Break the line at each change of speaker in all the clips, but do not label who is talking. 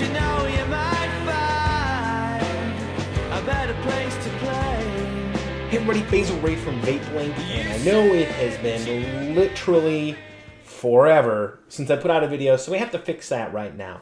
you know you might find a better place to play.
Hey everybody, Basilray from VapeLink, and I know it has been literally forever since I put out a video, so we have to fix that right now.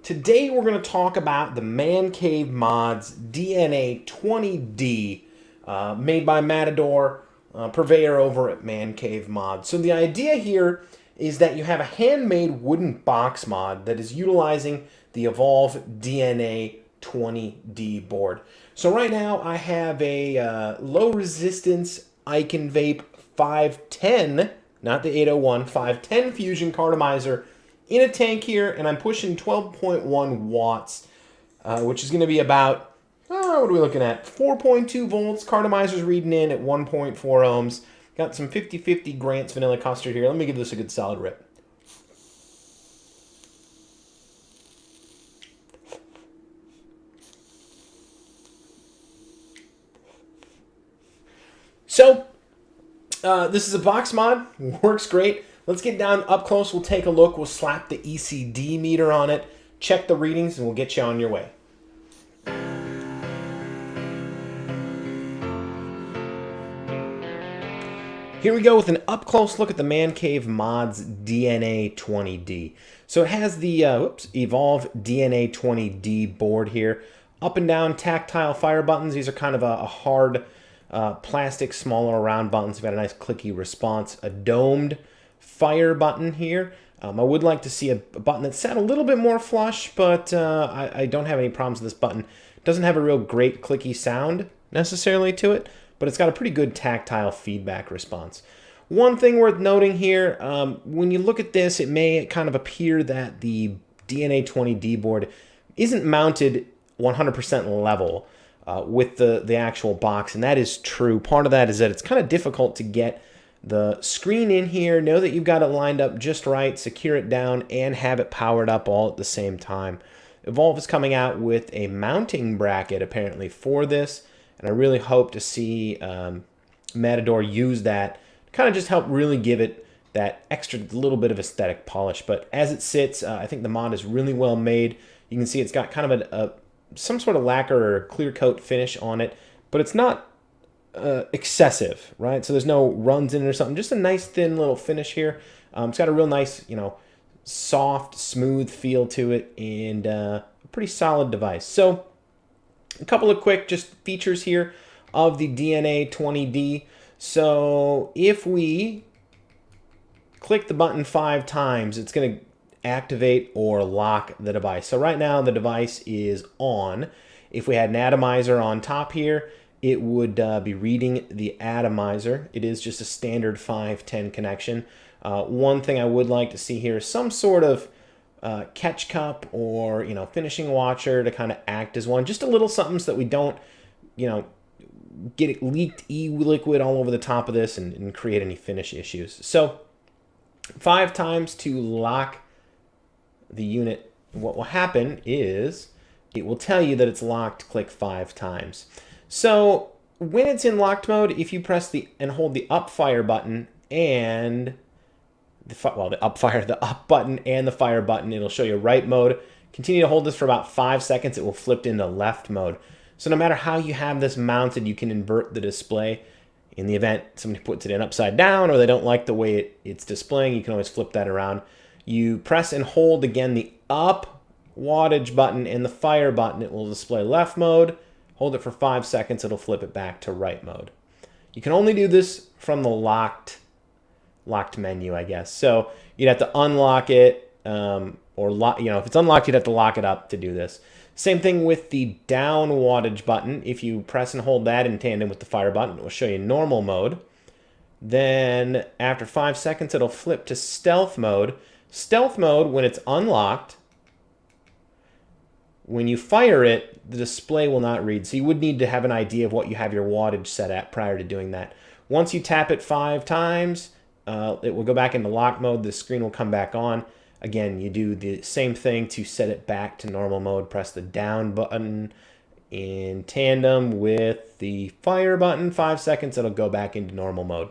Today we're going to talk about the Man Cave Mods DNA20D, made by Matador, purveyor over at Man Cave Mods. So the idea here is that you have a handmade wooden box mod that is utilizing the Evolv DNA20D board. So right now I have a low resistance Icon Vape 510, not the 801, 510 Fusion Cartomizer in a tank here, and I'm pushing 12.1 watts, which is going to be about, what are we looking at? 4.2 volts. Cartomizer's reading in at 1.4 ohms. Got some 50/50 Grant's Vanilla Custard here. Let me give this a good solid rip. So, this is a box mod. Works great. Let's get down up close. We'll take a look. We'll slap the ECD meter on it, check the readings, and we'll get you on your way. Here we go with an up-close look at the Man Cave Mods DNA20D. So it has the Evolv DNA20D board here. Up and down tactile fire buttons. These are kind of a hard plastic, smaller round buttons. We've got a nice clicky response. A domed fire button here. I would like to see a button that's set a little bit more flush, but I don't have any problems with this button. It doesn't have a real great clicky sound necessarily to it, but it's got a pretty good tactile feedback response. One thing worth noting here, when you look at this, it may kind of appear that the DNA20D board isn't mounted 100% level with the actual box, and that is true. Part of that is that it's kind of difficult to get the screen in here, know that you've got it lined up just right, secure it down, and have it powered up all at the same time. Evolv is coming out with a mounting bracket apparently for this, and I really hope to see Matador use that to kind of just help really give it that extra little bit of aesthetic polish. But as it sits, I think the mod is really well made. You can see it's got kind of some sort of lacquer or clear coat finish on it, but it's not excessive, right? So there's no runs in it or something. Just a nice thin little finish here. It's got a real nice, soft, smooth feel to it, and a pretty solid device. So a couple of quick just features here of the DNA20D. So if we click the button 5 times, it's going to activate or lock the device. So right now the device is on. If we had an atomizer on top here, it would be reading the atomizer. It is just a standard 510 connection. One thing I would like to see here is some sort of catch cup or finishing watcher to kind of act as one. Just a little something so that we don't get it leaked e-liquid all over the top of this and create any finish issues. So 5 times to lock the unit. What will happen is it will tell you that it's locked. Click 5 times. So when it's in locked mode, if you press and hold the up fire button and the up button and the fire button, it'll show you right mode. Continue to hold this for about 5 seconds. It will flip into left mode. So no matter how you have this mounted, you can invert the display. In the event somebody puts it in upside down or they don't like the way it's displaying, you can always flip that around. You press and hold again the up wattage button and the fire button. It will display left mode. Hold it for 5 seconds. It'll flip it back to right mode. You can only do this from the locked menu, I guess. So you'd have to unlock it, or if it's unlocked, you'd have to lock it up to do this. Same thing with the down wattage button. If you press and hold that in tandem with the fire button, it will show you normal mode. Then after 5 seconds, it'll flip to stealth mode. Stealth mode, when it's unlocked, when you fire it, the display will not read. So you would need to have an idea of what you have your wattage set at prior to doing that. Once you tap it 5 times, it will go back into lock mode. The screen will come back on. Again, you do the same thing to set it back to normal mode. Press the down button in tandem with the fire button. 5 seconds, it'll go back into normal mode.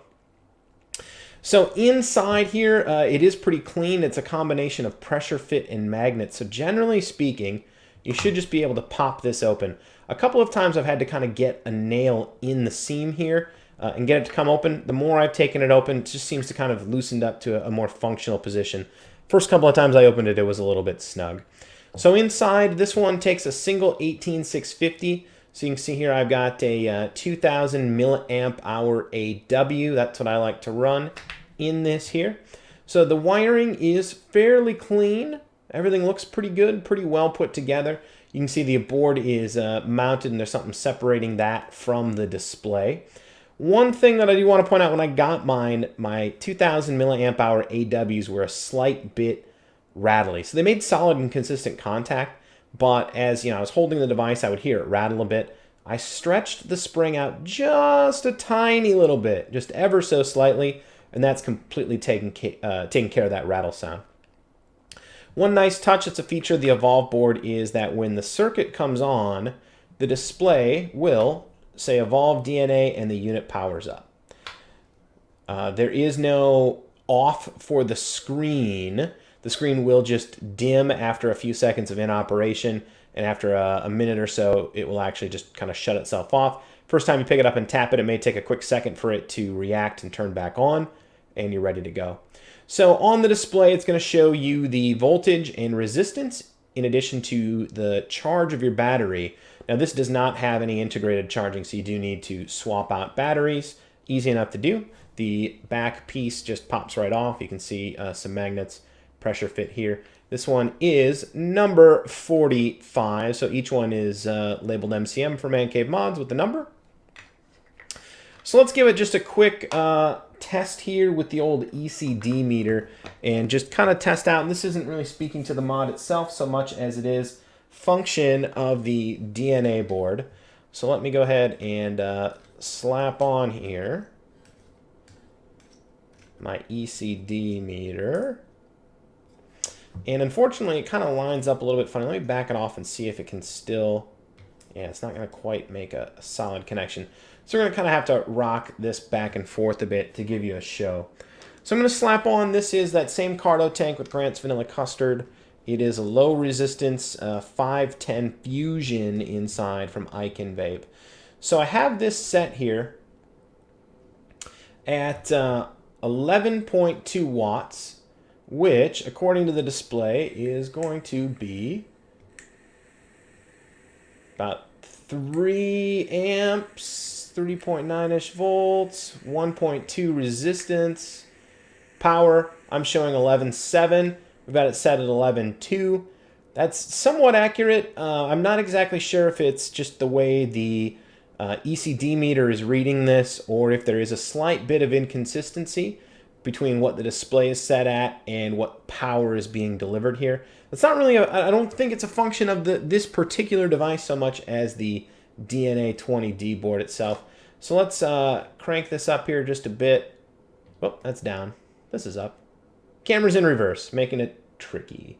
So inside here, it is pretty clean. It's a combination of pressure fit and magnet. So generally speaking, you should just be able to pop this open. A couple of times I've had to kind of get a nail in the seam here and get it to come open. The more I've taken it open, it just seems to kind of loosened up to a more functional position. First couple of times I opened it, it was a little bit snug. So inside, this one takes a single 18650. So you can see here I've got a 2000 milliamp hour AW. That's what I like to run in this here. So the wiring is fairly clean. Everything looks pretty good, pretty well put together. You can see the board is mounted and there's something separating that from the display. One thing that I do want to point out, when I got mine, my 2000 milliamp hour AWs were a slight bit rattly. So they made solid and consistent contact, but as I was holding the device, I would hear it rattle a bit. I stretched the spring out just a tiny little bit, just ever so slightly, and that's completely taking care of that rattle sound. One nice touch that's a feature of the Evolv board is that when the circuit comes on, the display will say Evolv DNA and the unit powers up. There is no off for the screen. The screen will just dim after a few seconds of in operation, and after a minute or so, it will actually just kind of shut itself off. First time you pick it up and tap it, it may take a quick second for it to react and turn back on, and you're ready to go. So on the display, it's going to show you the voltage and resistance in addition to the charge of your battery. Now this does not have any integrated charging, so you do need to swap out batteries. Easy enough to do. The back piece just pops right off. You can see some magnets, pressure fit here. This one is number 45, so each one is labeled MCM for Man Cave Mods with the number. So let's give it just a quick test here with the old ECD meter and just kind of test out. And this isn't really speaking to the mod itself so much as it is function of the DNA board. So let me go ahead and slap on here my ECD meter. And unfortunately, it kind of lines up a little bit funny. Let me back it off and see if it can still... Yeah, it's not going to quite make a solid connection. So we're going to kind of have to rock this back and forth a bit to give you a show. So I'm going to slap on, this is that same Cardo tank with Grant's Vanilla Custard. It is a low resistance 510 Fusion inside from Icon Vape. So I have this set here at 11.2 watts, which according to the display is going to be about 3 amps, 3.9-ish volts, 1.2 resistance. Power, I'm showing 11.7. We've got it set at 11.2. That's somewhat accurate. I'm not exactly sure if it's just the way the ECD meter is reading this or if there is a slight bit of inconsistency between what the display is set at and what power is being delivered here. It's not really, I don't think it's a function of this particular device so much as the DNA20D board itself. So let's crank this up here just a bit. Oh, that's down. This is up. Camera's in reverse, making it tricky.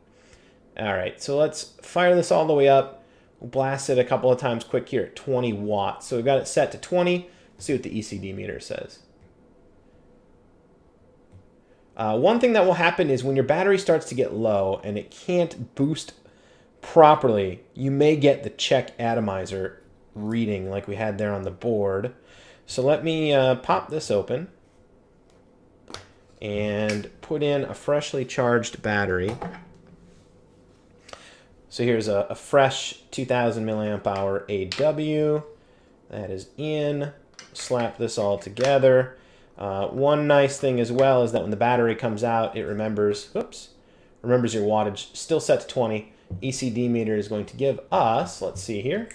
All right, so let's fire this all the way up. We'll blast it a couple of times quick here at 20 watts. So we've got it set to 20. Let's see what the ECD meter says. One thing that will happen is when your battery starts to get low and it can't boost properly, you may get the check atomizer reading like we had there on the board. So let me pop this open and put in a freshly charged battery. So here's a fresh 2000 milliamp hour AW. That is in. Slap this all together. One nice thing as well is that when the battery comes out, it remembers your wattage. Still set to 20. ECD meter is going to give us, let's see here.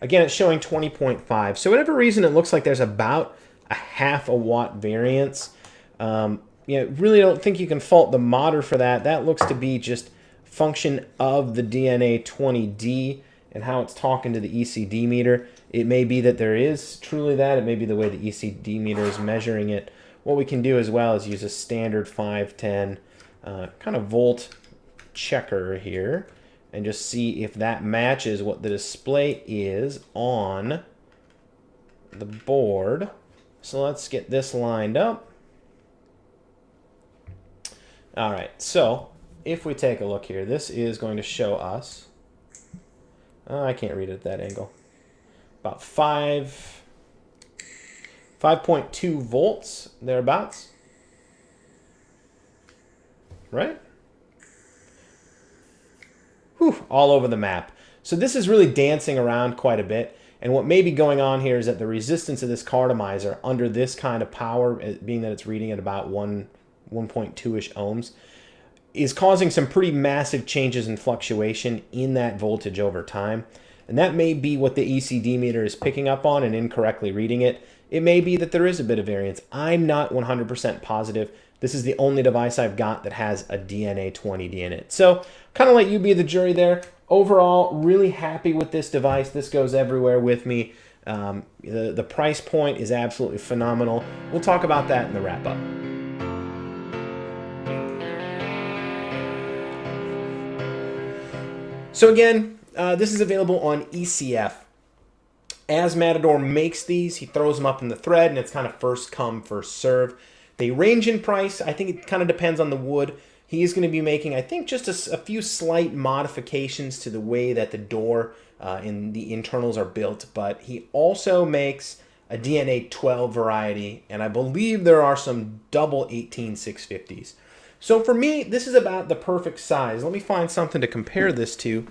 Again, it's showing 20.5. So whatever reason, it looks like there's about a half a watt variance. Really don't think you can fault the modder for that. That looks to be just function of the DNA20D and how it's talking to the ECD meter. It may be that there is truly that. It may be the way the ECD meter is measuring it. What we can do as well is use a standard 510 kind of volt checker here and just see if that matches what the display is on the board. So let's get this lined up. All right, so if we take a look here, this is going to show us, I can't read it at that angle, about 5.2 volts, thereabouts, right? Whew, all over the map. So this is really dancing around quite a bit. And what may be going on here is that the resistance of this cartomizer under this kind of power, being that it's reading at about 1.2-ish ohms, is causing some pretty massive changes in fluctuation in that voltage over time. And that may be what the ECD meter is picking up on and incorrectly reading it. It may be that there is a bit of variance. I'm not 100% positive. This is the only device I've got that has a DNA20D in it. So kind of let you be the jury there. Overall, really happy with this device. This goes everywhere with me. The price point is absolutely phenomenal. We'll talk about that in the wrap-up. So again, this is available on ECF. As Matador makes these, he throws them up in the thread, and it's kind of first come, first serve. They range in price. I think it kind of depends on the wood. He is going to be making, I think, just a few slight modifications to the way that the door and the internals are built. But he also makes a DNA12 variety, and I believe there are some double 18650s. So for me, this is about the perfect size. Let me find something to compare this to.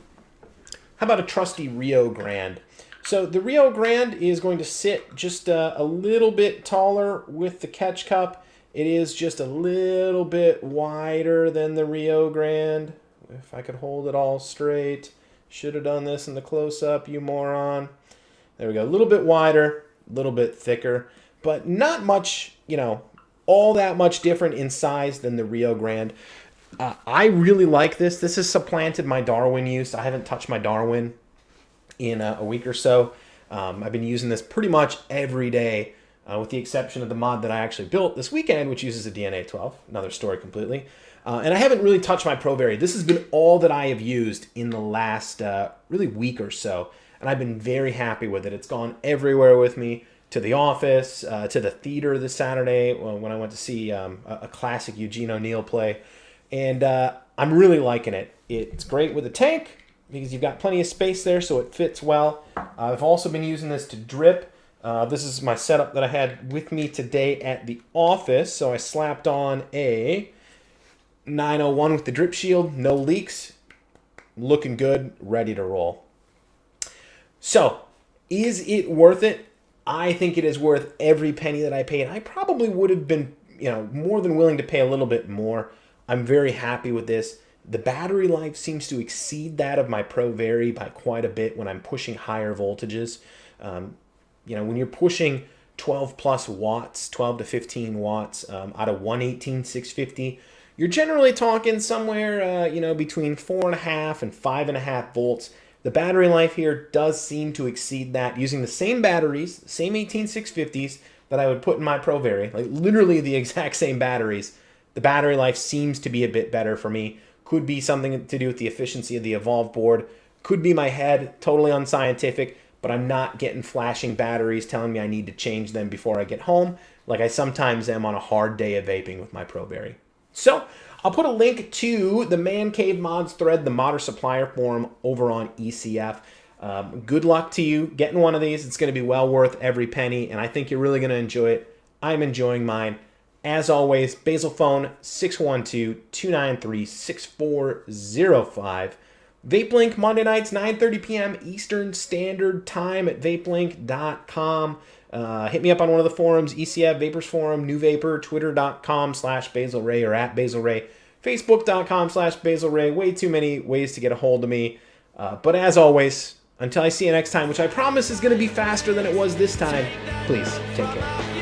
How about a trusty Rio Grande? So the Rio Grande is going to sit just a little bit taller with the catch cup. It is just a little bit wider than the Rio Grande. If I could hold it all straight. Should have done this in the close-up, you moron. There we go. A little bit wider, a little bit thicker, but not much, all that much different in size than the Rio Grande. I really like this. This has supplanted my Darwin use. I haven't touched my Darwin in a week or so. I've been using this pretty much every day, with the exception of the mod that I actually built this weekend, which uses a DNA12. Another story completely. And I haven't really touched my ProVary. This has been all that I have used in the last really week or so. And I've been very happy with it. It's gone everywhere with me, to the office, to the theater this Saturday when I went to see a classic Eugene O'Neill play. And I'm really liking it. It's great with a tank because you've got plenty of space there, so it fits well. I've also been using this to drip. This is my setup that I had with me today at the office. So I slapped on a 901 with the drip shield, no leaks, looking good, ready to roll. So, is it worth it? I think it is worth every penny that I paid. I probably would have been, more than willing to pay a little bit more. I'm very happy with this. The battery life seems to exceed that of my ProVary by quite a bit when I'm pushing higher voltages. When you're pushing 12 plus watts, 12 to 15 watts out of 118/650, you're generally talking somewhere, between 4.5 and 5.5 volts. The battery life here does seem to exceed that using the same batteries, same 18650s that I would put in my ProVary, like literally the exact same batteries. The battery life seems to be a bit better for me. Could be something to do with the efficiency of the Evolv board. Could be my head, totally unscientific, but I'm not getting flashing batteries telling me I need to change them before I get home, like I sometimes am on a hard day of vaping with my ProVary. So I'll put a link to the Man Cave Mods thread, the Modder Supplier Forum over on ECF. Good luck to you getting one of these. It's going to be well worth every penny, and I think you're really going to enjoy it. I'm enjoying mine. As always, Basil phone 612-293-6405. VapeLink Monday nights, 9:30 p.m. Eastern Standard Time at vapelink.com. Hit me up on one of the forums, ECF Vapors Forum, New Vapor, twitter.com/Basilray or at Basilray, facebook.com/Basilray. Way too many ways to get a hold of me. But as always, until I see you next time, which I promise is going to be faster than it was this time, please take care.